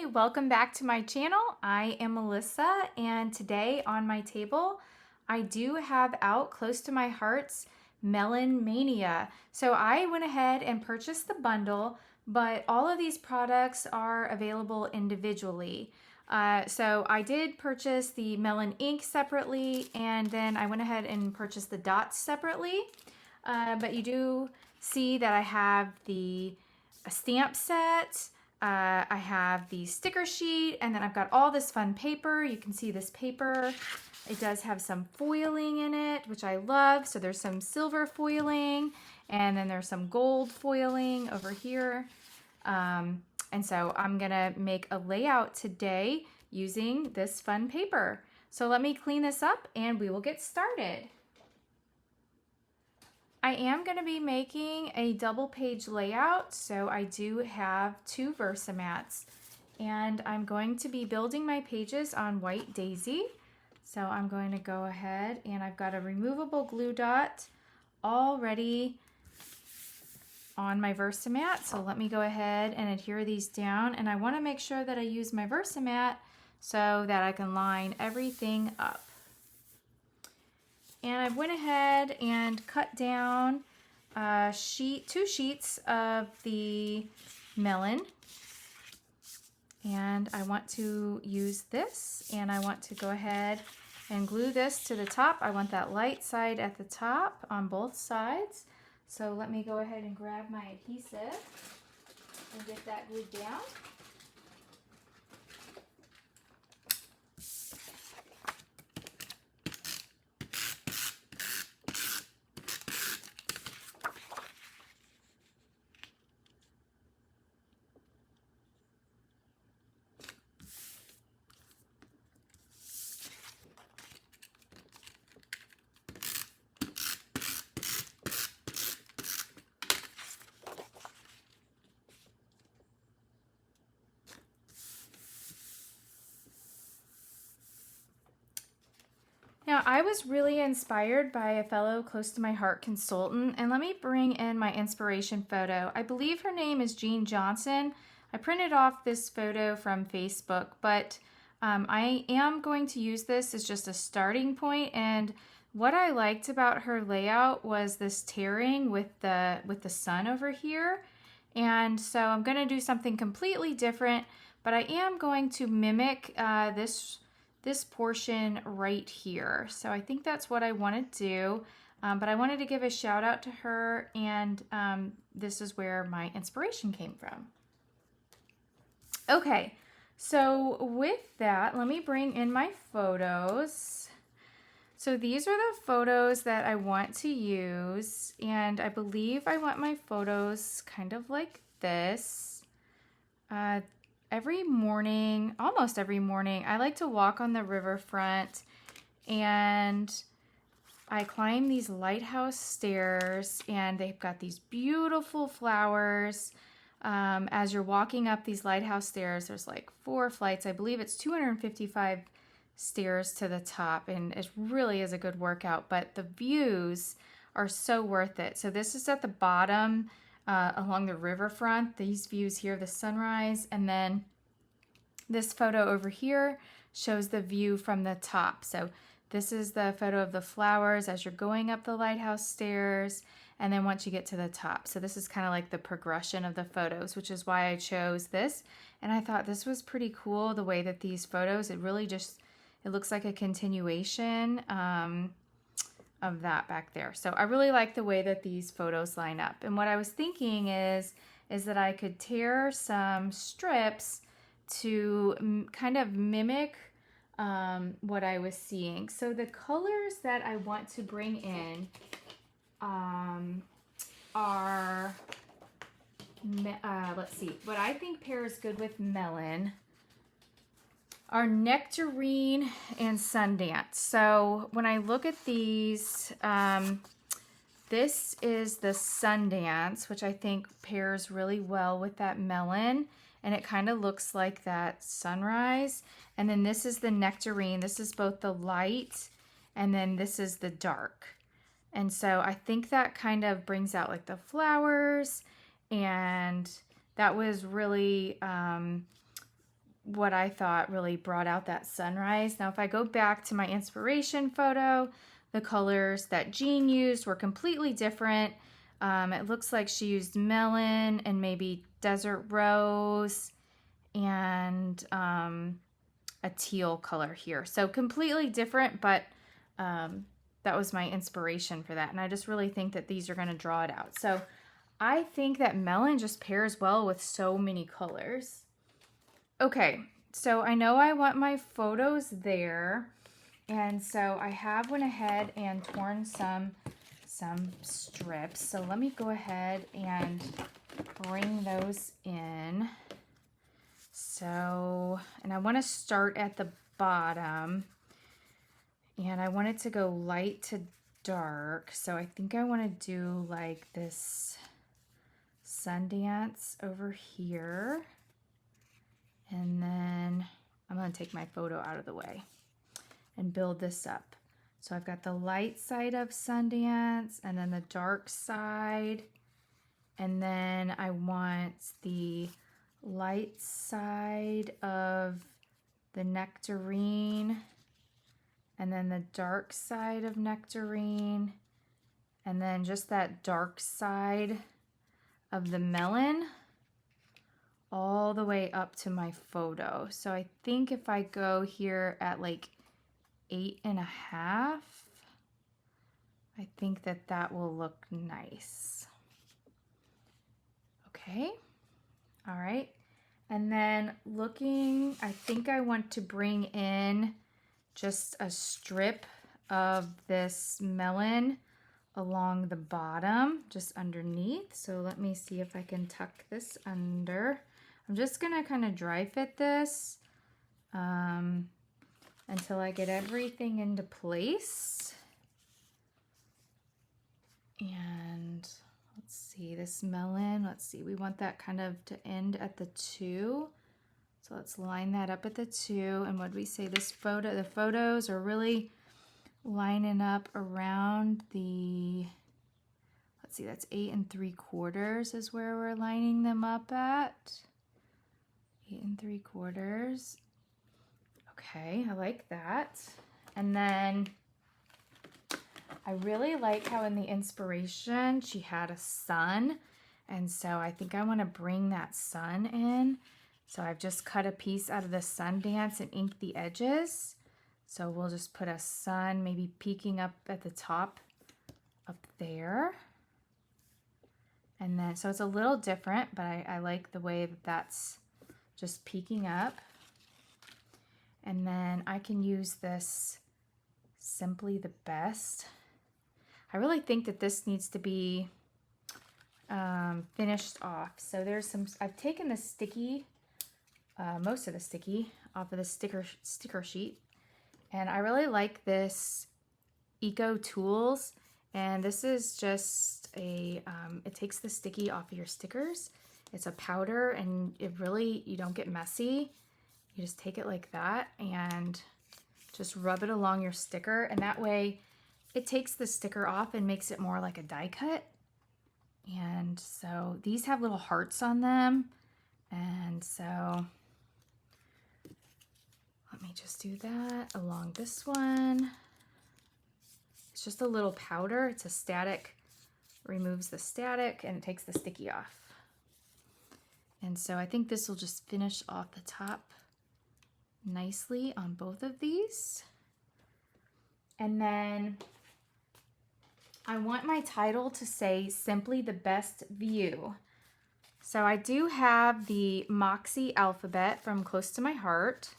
Hi, welcome back to my channel. I am Melissa, and today on my table I do have out close to my heart's Melon Mania. So I went ahead and purchased the bundle, but all of these products are available individually. So I did purchase the Melon ink separately, and then I went ahead and purchased the dots separately. But you do see that I have the stamp set. I have the sticker sheet, and then I've got all this fun paper. You can see this paper. It does have some foiling in it, which I love. So there's some silver foiling, and then there's some gold foiling over here. And so I'm gonna make a layout today using this fun paper. So let me clean this up and we will get started. I am going to be making a double page layout, so I do have 2 Versamats, and I'm going to be building my pages on White Daisy. So I'm going to go ahead, and I've got a removable glue dot already on my Versamat, so let me go ahead and adhere these down, and I want to make sure that I use my Versamat so that I can line everything up. And I went ahead and cut down 2 sheets of the melon. And I want to use this, and I want to go ahead and glue this to the top. I want that light side at the top on both sides. So let me go ahead and grab my adhesive and get that glued down. Now, I was really inspired by a fellow close to my heart consultant, and let me bring in my inspiration photo. I believe her name is Jean Johnson. I printed off this photo from Facebook, but I am going to use this as just a starting point, and what I liked about her layout was this tearing with the sun over here. And so I'm going to do something completely different, but I am going to mimic this portion right here. So I think that's what I want to do, but I wanted to give a shout out to her, and this is where my inspiration came from. Okay, so with that, let me bring in my photos. So these are the photos that I want to use, and I believe I want my photos kind of like this. Every morning, almost every morning, I like to walk on the riverfront, and I climb these lighthouse stairs, and they've got these beautiful flowers. As you're walking up these lighthouse stairs, there's like 4 flights. I believe it's 255 stairs to the top, and it really is a good workout, but the views are so worth it. So this is at the bottom along the riverfront, these views here, the sunrise, and then this photo over here shows the view from the top. So this is the photo of the flowers as you're going up the lighthouse stairs, and then once you get to the top. So this is kind of like the progression of the photos, which is why I chose this. And I thought this was pretty cool, the way that these photos, it looks like a continuation of that back there. So I really like the way that these photos line up. And what I was thinking is that I could tear some strips to kind of mimic what I was seeing. So the colors that I want to bring in are, let's see, what I think pairs good with melon are nectarine and Sundance. So when I look at these, this is the Sundance, which I think pairs really well with that melon, and it kind of looks like that sunrise. And then this is the nectarine. This is both the light, and then this is the dark. And so I think that kind of brings out like the flowers, and that was really what I thought really brought out that sunrise. Now, if I go back to my inspiration photo, the colors that Jean used were completely different. It looks like she used melon and maybe desert rose and a teal color here. So completely different, but that was my inspiration for that. And I just really think that these are going to draw it out. So I think that melon just pairs well with so many colors. Okay, so I know I want my photos there. And so I have went ahead and torn some strips. So let me go ahead and bring those in. So, and I want to start at the bottom. And I want it to go light to dark. So I think I want to do like this Sundance over here. And then I'm going to take my photo out of the way and build this up. So I've got the light side of Sundance and then the dark side. And then I want the light side of the Nectarine. And then the dark side of Nectarine. And then just that dark side of the melon all the way up to my photo. So I think if I go here at like 8.5, I think that that will look nice. Okay, all right. And then looking, I think I want to bring in just a strip of this melon along the bottom, just underneath. So let me see if I can tuck this under. I'm just gonna kind of dry fit this until I get everything into place. And let's see, this melon, let's see, we want that kind of to end at the 2. So let's line that up at the 2. And what do we say, this photo, the photos are really lining up around the, let's see, that's 8 3/4 is where we're lining them up at. 8 3/4. Okay, I like that. And then I really like how in the inspiration she had a sun. And so I think I want to bring that sun in. So I've just cut a piece out of the Sundance and inked the edges. So we'll just put a sun maybe peeking up at the top up there. And then, so it's a little different, but I like the way that that's just peeking up. And then I can use this Simply the Best. I really think that this needs to be finished off. So there's some, I've taken the sticky, most of the sticky off of the sticker sheet. And I really like this Eco Tools. And this is just a, it takes the sticky off of your stickers. It's a powder and it really, you don't get messy. You just take it like that and just rub it along your sticker. And that way it takes the sticker off and makes it more like a die cut. And so these have little hearts on them. And so let me just do that along this one. It's just a little powder. It's a static, removes the static and it takes the sticky off. And so I think this will just finish off the top nicely on both of these. And then I want my title to say Simply the Best View. So I do have the Moxie alphabet from Close to My Heart,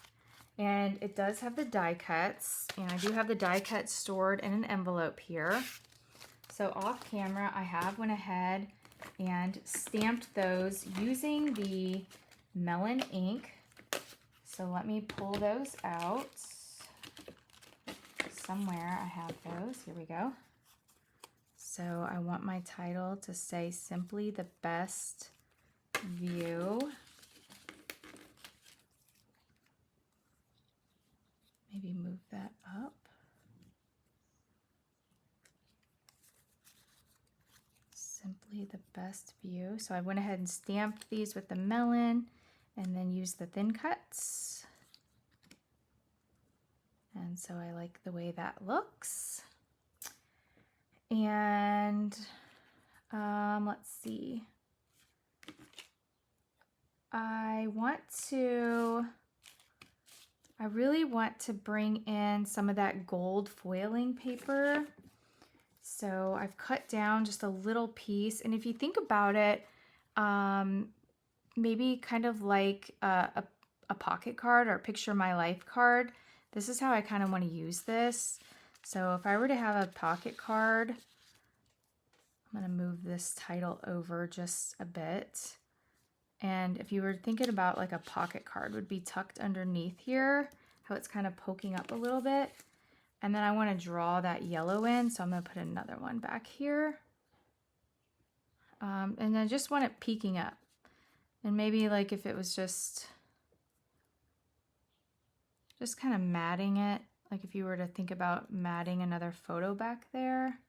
and it does have the die cuts, and I do have the die cuts stored in an envelope here. So off camera, I have went ahead and stamped those using the Melon ink. So let me pull those out. Somewhere I have those. Here we go. So I want my title to say Simply the Best View. Maybe move that up. Simply the Best View. So I went ahead and stamped these with the melon, and then use the thin cuts. And so I like the way that looks. And let's see. I really want to bring in some of that gold foiling paper. So I've cut down just a little piece. And if you think about it, maybe kind of like a pocket card or picture my life card, this is how I kind of want to use this. So if I were to have a pocket card, I'm going to move this title over just a bit. And if you were thinking about like a pocket card would be tucked underneath here, how it's kind of poking up a little bit. And then I want to draw that yellow in, so I'm going to put another one back here. And then I just want it peeking up. And maybe like if it was just kind of matting it, like if you were to think about matting another photo back there,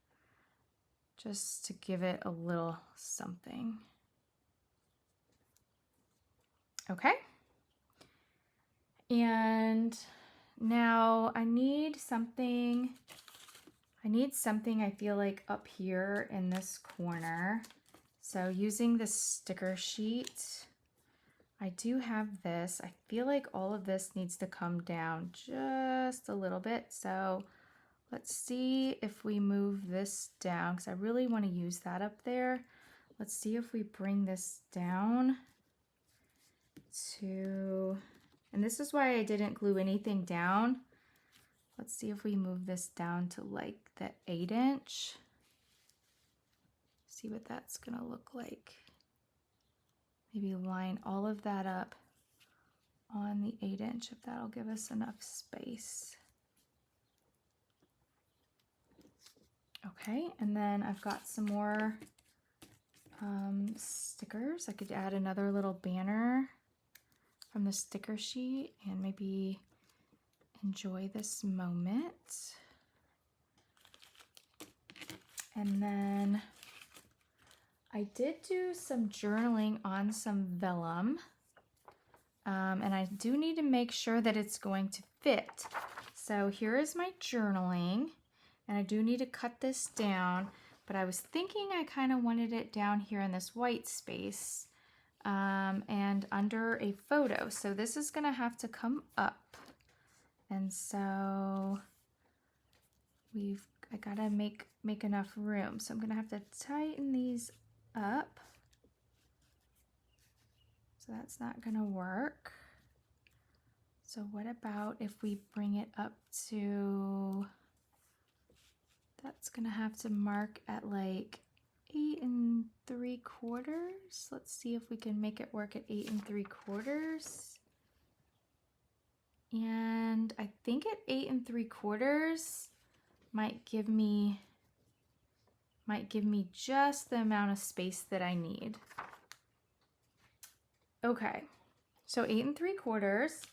just to give it a little something. Okay. And now I need something I feel like up here in this corner. So using the sticker sheet, I do have this. I feel like all of this needs to come down just a little bit. So let's see if we move this down, because I really want to use that up there. Let's see if we bring this down to, and this is why I didn't glue anything down. Let's see if we move this down to like the 8-inch. See what that's gonna look like. Maybe line all of that up on the 8-inch if that'll give us enough space. Okay, and then I've got some more stickers. I could add another little banner from the sticker sheet and maybe enjoy this moment. And then I did do some journaling on some vellum, and I do need to make sure that it's going to fit. So here is my journaling, and I do need to cut this down, but I was thinking I kind of wanted it down here in this white space and under a photo. So this is gonna have to come up. And so I gotta make enough room. So I'm gonna have to tighten these up. So that's not gonna work. So what about if we bring it up to, that's gonna have to mark at like 8 3/4. Let's see if we can make it work at 8 3/4. And I think at 8 3/4 might give me just the amount of space that I need. Okay, so 8 3/4,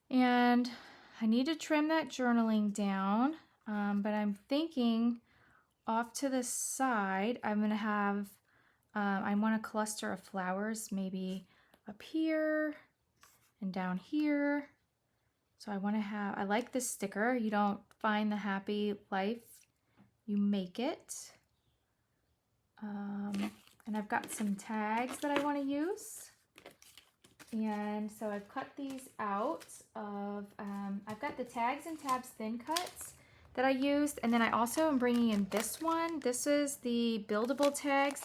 and I need to trim that journaling down, but I'm thinking off to the side, I'm gonna have, I want a cluster of flowers, maybe up here and down here. So I like this sticker. You don't find the happy life, you make it. And I've got some tags that I want to use. And so I've cut these out of, I've got the tags and tabs thin cuts that I used. And then I also am bringing in this one. This is the buildable tags.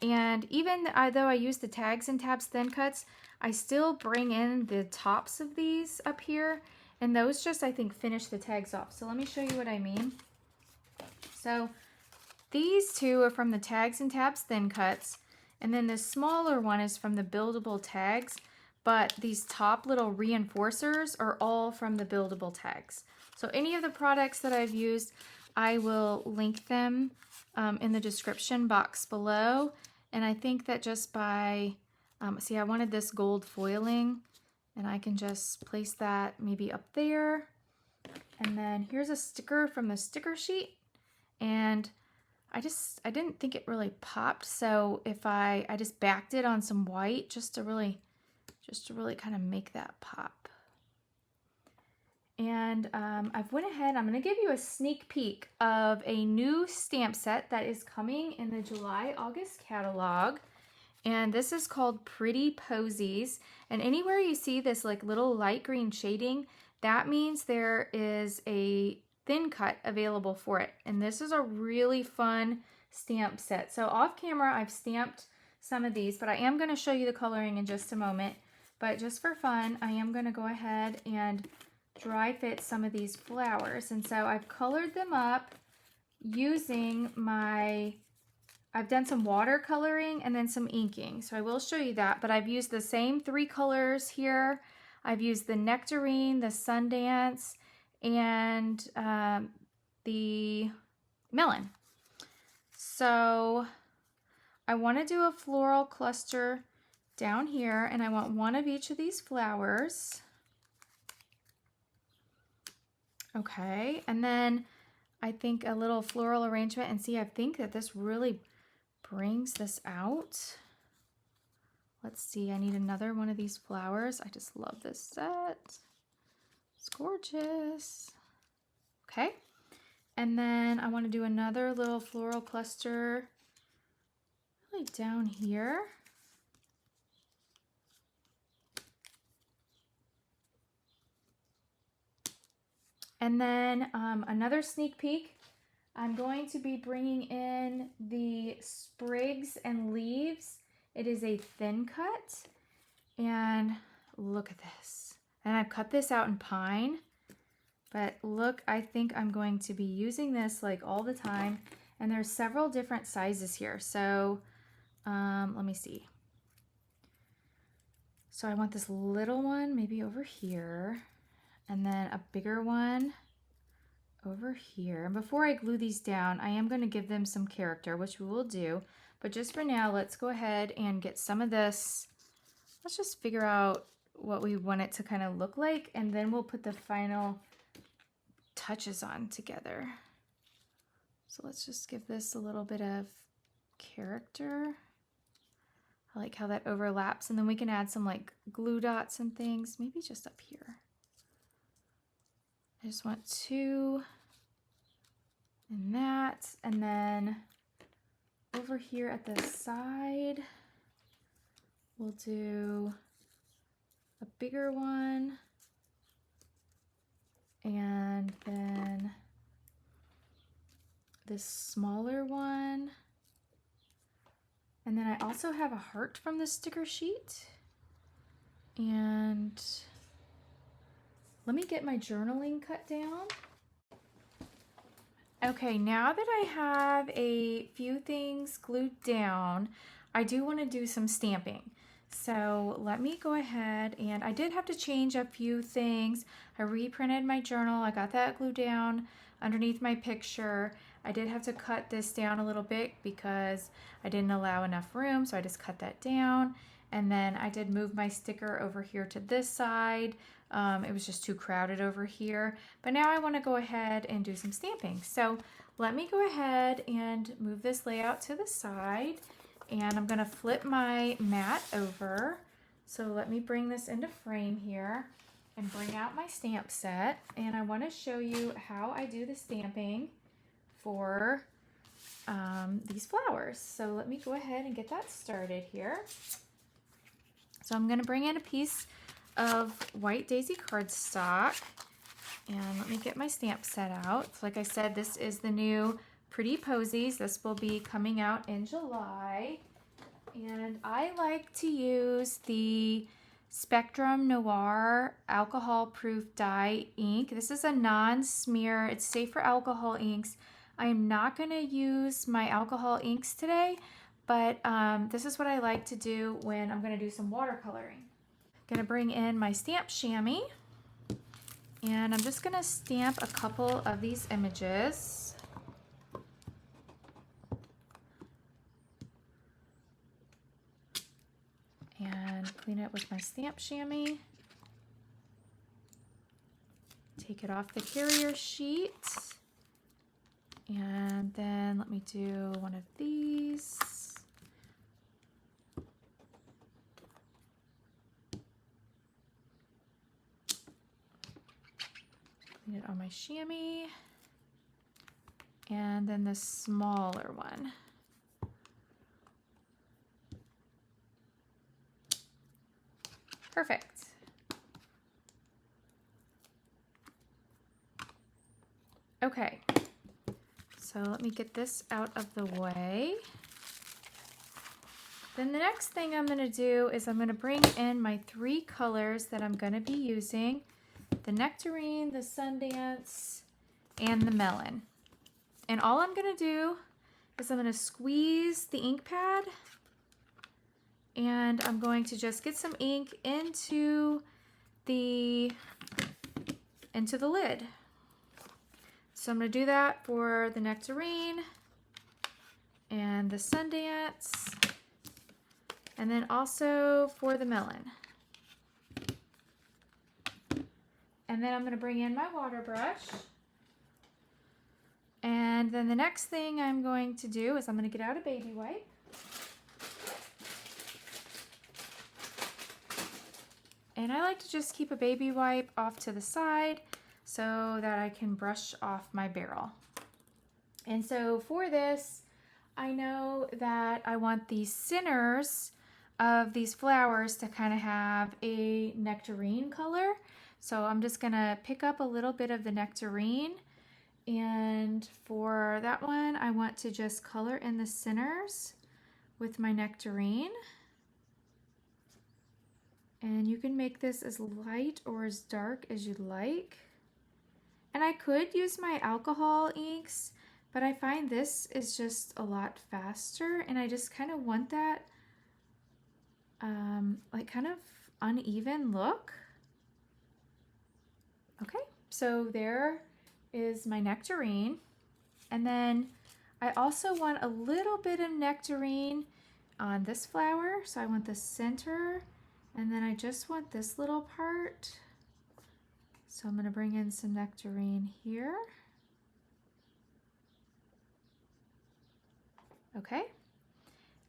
And even though I use the tags and tabs thin cuts, I still bring in the tops of these up here. And those just, I think, finish the tags off. So let me show you what I mean. So these two are from the tags and tabs thin cuts. And then the smaller one is from the buildable tags. But these top little reinforcers are all from the buildable tags. So any of the products that I've used, I will link them in the description box below. And I think that just by, see, I wanted this gold foiling, and I can just place that maybe up there. And then here's a sticker from the sticker sheet. And I didn't think it really popped. So if I just backed it on some white just to really just to really kind of make that pop. And I've went ahead, I'm going to give you a sneak peek of a new stamp set that is coming in the July-August catalog. And this is called Pretty Posies. And anywhere you see this like little light green shading, that means there is a thin cut available for it. And this is a really fun stamp set. So off camera, I've stamped some of these, but I am going to show you the coloring in just a moment. But just for fun, I am going to go ahead and dry fit some of these flowers. And so I've colored them up using I've done some watercoloring and then some inking. So I will show you that, but I've used the same 3 colors here. I've used the Nectarine, the Sundance, and the Melon. So I want to do a floral cluster down here, and I want one of each of these flowers. Okay, and then I think a little floral arrangement, and see, I think that this really brings this out. Let's see, I need another one of these flowers. I just love this set. It's gorgeous. Okay, and then I want to do another little floral cluster really down here. And then another sneak peek, I'm going to be bringing in the sprigs and leaves. It is a thin cut, and look at this. And I've cut this out in pine, but look, I think I'm going to be using this like all the time. And there's several different sizes here. So let me see. So I want this little one maybe over here, and then a bigger one over here. And before I glue these down, I am going to give them some character, which we will do. But just for now, let's go ahead and get some of this. Let's just figure out what we want it to kind of look like, and then we'll put the final touches on together. So let's just give this a little bit of character. I like how that overlaps, and then we can add some like glue dots and things, maybe just up here. I just want 2 and that, and then over here at the side, we'll do a bigger one, and then this smaller one. And then I also have a heart from the sticker sheet. And let me get my journaling cut down. Okay, now that I have a few things glued down, I do want to do some stamping. So let me go ahead, and I did have to change a few things. I reprinted my journal. I got that glued down underneath my picture. I did have to cut this down a little bit because I didn't allow enough room, so I just cut that down. And then I did move my sticker over here to this side. It was just too crowded over here. But now I want to go ahead and do some stamping. So let me go ahead and move this layout to the side. And I'm going to flip my mat over. So let me bring this into frame here and bring out my stamp set. And I want to show you how I do the stamping for these flowers. So let me go ahead and get that started here. So I'm going to bring in a piece of white daisy cardstock, and let me get my stamp set out. So like I said, this is the new Pretty Posies. This will be coming out in July, and I like to use the Spectrum Noir alcohol proof dye ink. This is a non-smear, it's safe for alcohol inks. I am not going to use my alcohol inks today, but this is what I like to do when I'm going to do some watercoloring. I'm going to bring in my stamp chamois, and I'm just going to stamp a couple of these images. And clean it with my stamp chamois. Take it off the carrier sheet. And then let me do one of these. Need it on my chamois. And then the smaller one. Perfect. Okay, so let me get this out of the way. Then the next thing I'm going to do is I'm going to bring in my 3 colors that I'm going to be using. The Nectarine, the Sundance, and the Melon. And all I'm going to do is I'm going to squeeze the ink pad and I'm going to just get some ink into the lid. So I'm going to do that for the Nectarine and the Sundance, and then also for the Melon. And then I'm going to bring in my water brush. And then the next thing I'm going to do is I'm going to get out a baby wipe. And I like to just keep a baby wipe off to the side so that I can brush off my barrel. And so for this, I know that I want the centers of these flowers to kind of have a nectarine color. So I'm just gonna pick up a little bit of the nectarine, and for that one, I want to just color in the centers with my nectarine. And you can make this as light or as dark as you'd like. And I could use my alcohol inks, but I find this is just a lot faster, and I just kind of want that like kind of uneven look. Okay, so there is my nectarine. And then I also want a little bit of nectarine on this flower. So I want the center, and then I just want this little part. So I'm going to bring in some nectarine here. Okay.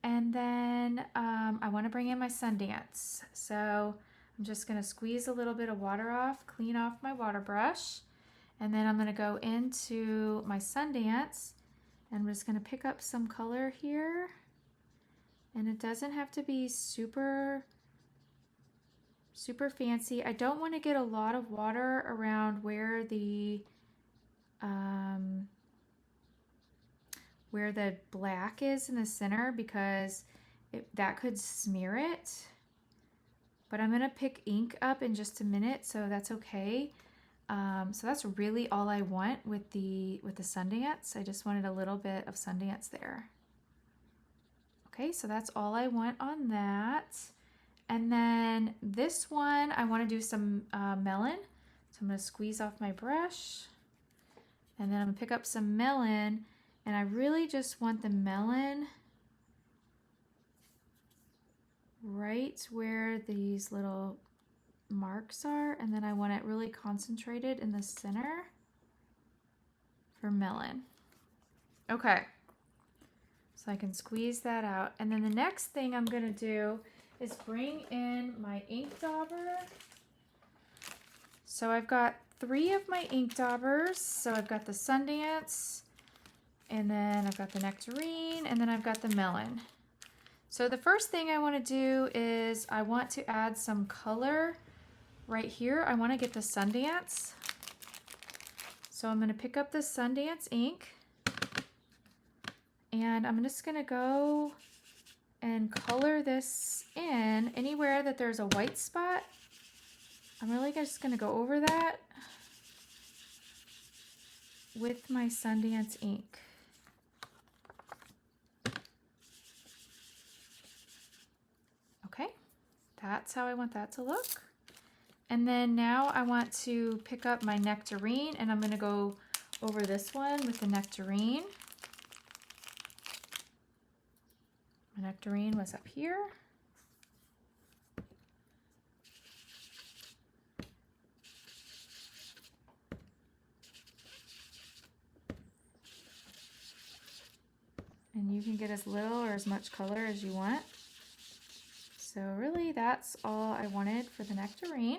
And then I want to bring in my Sundance. So I'm just going to squeeze a little bit of water off, clean off my water brush. And then I'm going to go into my Sundance. And I'm just going to pick up some color here. And it doesn't have to be super fancy. I don't want to get a lot of water around where the black is in the center, because that could smear it. But I'm gonna pick ink up in just a minute, so that's okay. So that's really all I want with the Sundance. I just wanted a little bit of Sundance there. Okay, so that's all I want on that. And then this one, I want to do some melon. So I'm going to squeeze off my brush. And then I'm going to pick up some melon. And I really just want the melon right where these little marks are. And then I want it really concentrated in the center for melon. Okay. So I can squeeze that out. And then the next thing I'm going to do is bring in my ink dauber. So I've got 3 of my ink daubers. So I've got the Sundance, and then I've got the nectarine, and then I've got the melon. So the first thing I want to do is I want to add some color right here. I want to get the Sundance. So I'm going to pick up the Sundance ink, and I'm just going to go and color this in anywhere that there's a white spot. I'm really just going to go over that with my Sundance ink. Okay, that's how I want that to look. And then now I want to pick up my nectarine, and I'm going to go over this one with the nectarine. My nectarine was up here. And you can get as little or as much color as you want. So really that's all I wanted for the nectarine.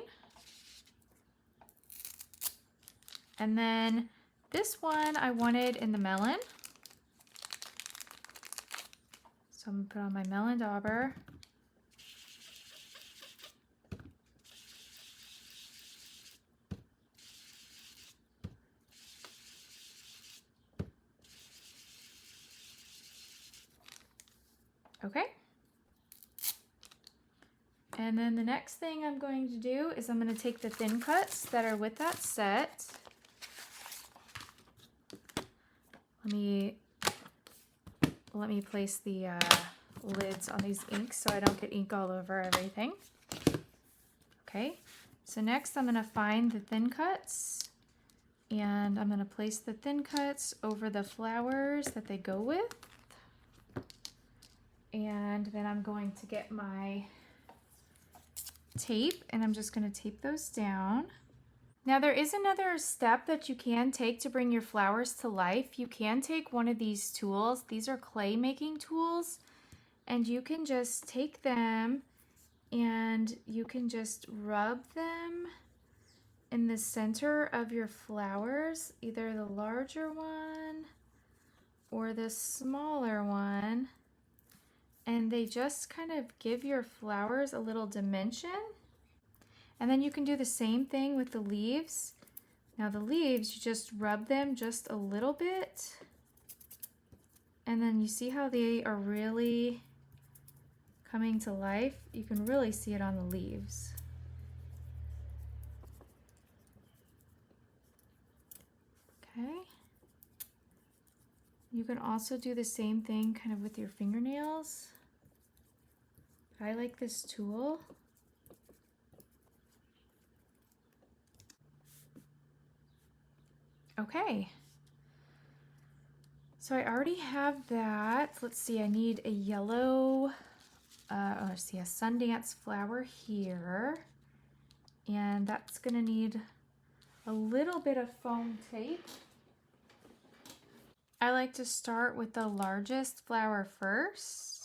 And then this one I wanted in the melon. So I'm gonna put on my melon dauber. Okay. And then the next thing I'm going to do is I'm going to take the thin cuts that are with that set. Let me place the lids on these inks so I don't get ink all over everything. Okay, so next I'm going to find the thin cuts and I'm going to place the thin cuts over the flowers that they go with. And then I'm going to get my tape and I'm just going to tape those down. Now there is another step that you can take to bring your flowers to life. You can take one of these tools. These are clay making tools, and you can just take them and you can just rub them in the center of your flowers, either the larger one or the smaller one. And they just kind of give your flowers a little dimension. And then you can do the same thing with the leaves. Now the leaves, you just rub them just a little bit. And then you see how they are really coming to life? You can really see it on the leaves. Okay. You can also do the same thing kind of with your fingernails. I like this tool. Okay. So I already have that. Let's see, I need a yellow, let's see, a Sundance flower here. And that's gonna need a little bit of foam tape. I like to start with the largest flower first.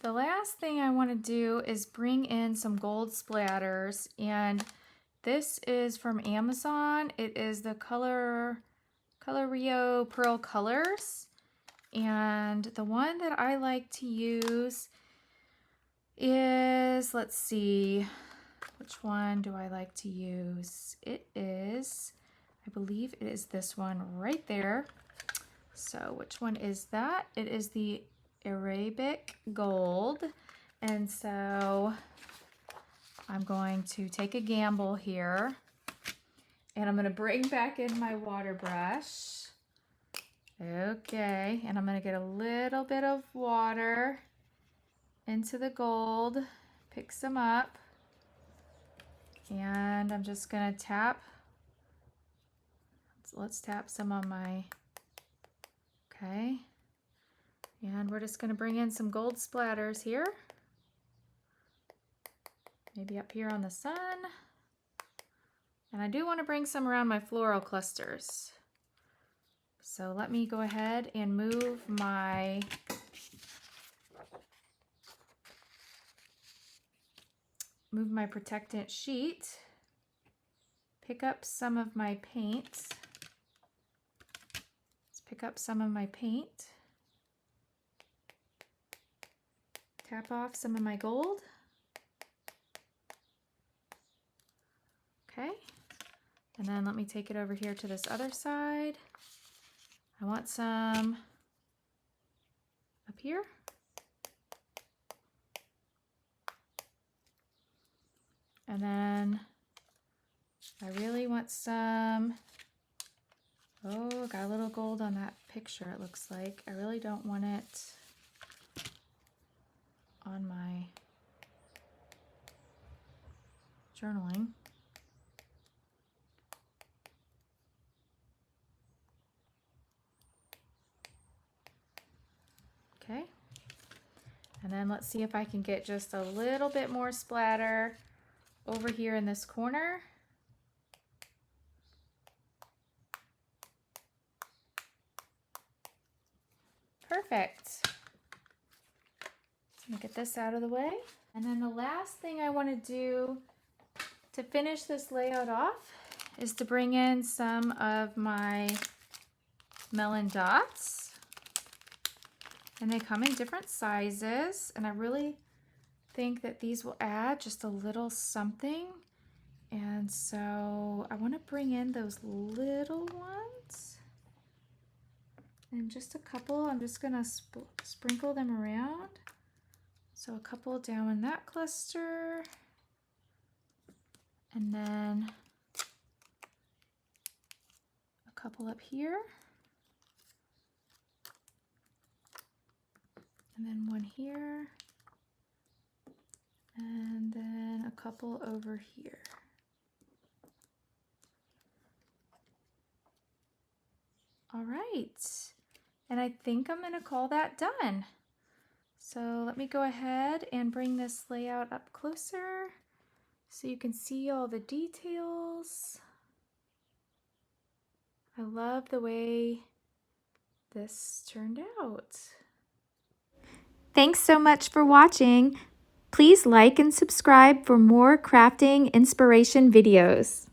The last thing I want to do is bring in some gold splatters, and this is from Amazon. It is the Colorio Pearl Colors, and the one that I like to use is, let's see, which one do I like to use? It is, I believe it is this one right there. So which one is that? It is the Arabic Gold. And so I'm going to take a gamble here and I'm going to bring back in my water brush. Okay, and I'm going to get a little bit of water into the gold, pick some up, and I'm just going to tap. Let's tap some on my, okay. And we're just going to bring in some gold splatters here. Maybe up here on the sun. And I do want to bring some around my floral clusters. So let me go ahead and move my protectant sheet. Pick up some of my paint. Let's pick up some of my paint. Tap off some of my gold. Okay, and then let me take it over here to this other side. I want some up here. And then I really want some, oh, got a little gold on that picture, it looks like. I really don't want it on my journaling. Okay, and then let's see if I can get just a little bit more splatter over here in this corner. Perfect. Let me get this out of the way. And then the last thing I want to do to finish this layout off is to bring in some of my melon dots. And they come in different sizes, and I really think that these will add just a little something. And so I want to bring in those little ones. And just a couple, I'm just gonna sprinkle them around. So a couple down in that cluster. And then a couple up here. And then one here. And then a couple over here. All right. And I think I'm gonna call that done. So let me go ahead and bring this layout up closer so you can see all the details. I love the way this turned out. Thanks so much for watching. Please like and subscribe for more crafting inspiration videos.